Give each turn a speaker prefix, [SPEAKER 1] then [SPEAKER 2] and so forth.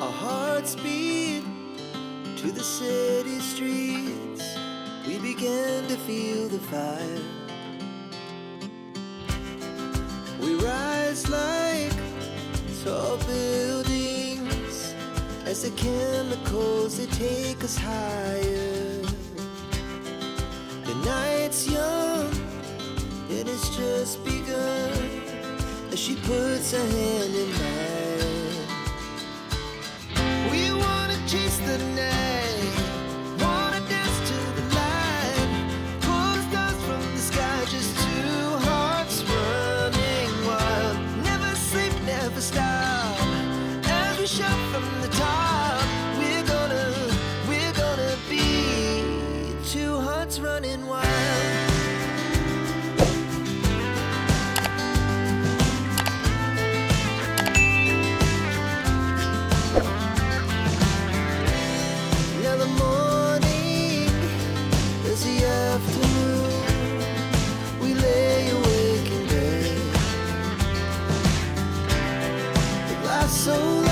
[SPEAKER 1] Our hearts beat to the city streets. We began to feel the fire. We rise like tall buildings as the chemicals, they take us higher. The night's young and it's just begun as she puts her hand in mine. We wanna chase the night, wanna dance to the light, pull stars from the sky, just two hearts running wild. Never sleep, never stop, as we shout from the top. We're gonna be two hearts running wild. We lay awake in bed, but life's so long.